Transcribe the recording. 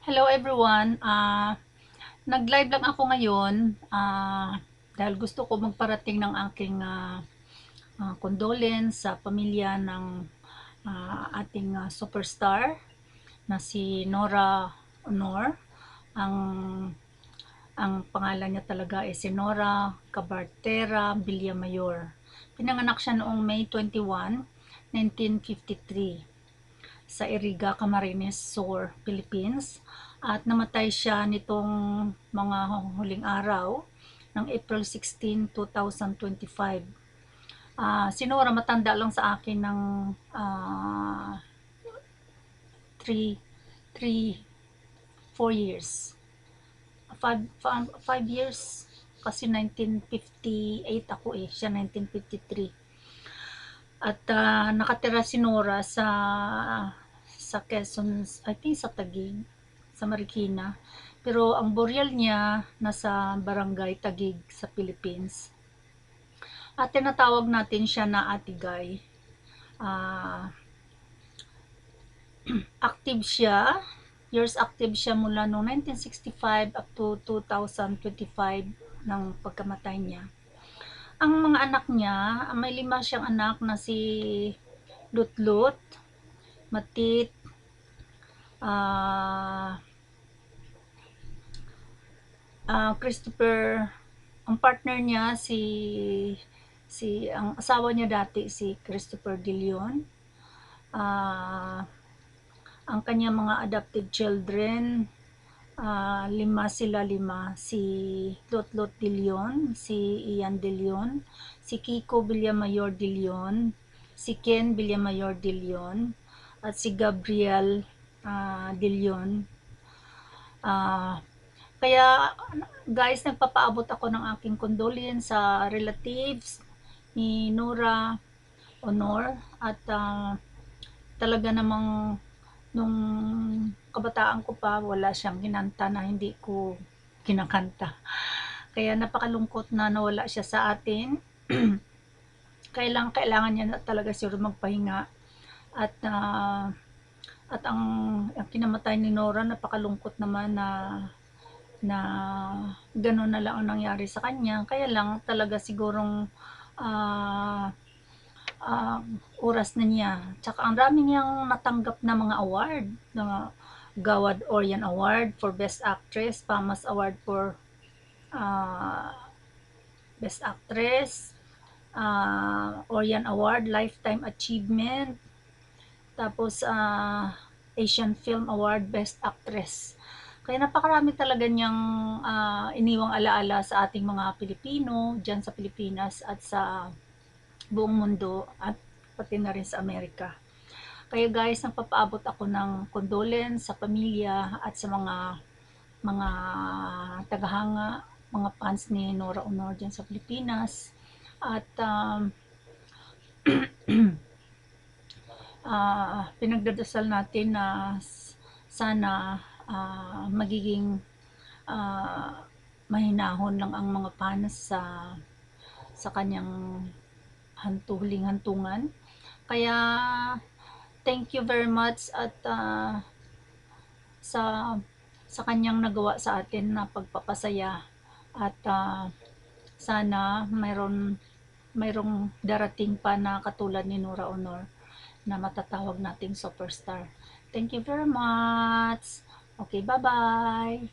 Hello everyone. Nag-live lang ako ngayon dahil gusto ko magparating ng aking condolence sa pamilya ng ating superstar na si Nora Honor. Ang ang pangalan niya talaga ay si Nora Cabartera Villamayor. Pinanganak siya noong May 21, 1953 sa Iriga, Camarines Sur, Philippines, at namatay siya nitong mga huling araw ng April 16, 2025. Si Nora matanda lang sa akin ng 3 3 4 years. 5 years kasi 1958 ako siya 1953. At nakatira si Nora sa Quezon, I think sa Taguig, sa Marikina. Pero ang burial niya nasa Barangay Taguig sa Philippines. At tinatawag natin siya na Ate Guy. Active siya mula noong 1965 up to 2025 ng pagkamatay niya. Ang mga anak niya, may 5 siyang anak na si Lutlut, Matit, Christopher. Ang partner niya ang asawa niya dati si Christopher De Leon. Ang kanyang mga adopted children, 5 sila, si Lotlot De Leon, si Ian De Leon, si Kiko Villamayor De Leon, si Ken Villamayor De Leon, at si Gabriel De Leon. Kaya guys, nagpapaabot ako ng aking condolence sa relatives ni Nora Honor, at talaga namang nung kabataan ko pa, wala siyang kinanta na hindi ko kinakanta. Kaya napakalungkot na nawala siya sa atin. Kailangan niya na talaga siguro magpahinga. At ang kinamatay ni Nora, napakalungkot naman na gano'n na lang ang nangyari sa kanya. Kaya lang talaga sigurong oras na niya. Tsaka ang dami niyang natanggap na mga award, na Gawad Orion Award for Best Actress, PAMAS Award for Best Actress, Orion Award Lifetime Achievement, tapos Asian Film Award Best Actress. Kaya napakarami talaga niyang iniwang alaala sa ating mga Pilipino dyan sa Pilipinas at sa buong mundo, at pati na rin sa Amerika. Kaya guys, nagpapaabot ako ng condolence sa pamilya at sa mga tagahanga, mga fans ni Nora Honor dyan sa Pilipinas. At pinagdadasal natin na sana magiging mahinahon lang ang mga fans sa kanyang huling hantungan. Kaya thank you very much at sa kanyang nagawa sa atin na pagpapasaya, at sana mayroong darating pa na katulad ni Nora Honor na matatawag nating superstar. Thank you very much. Okay, bye-bye.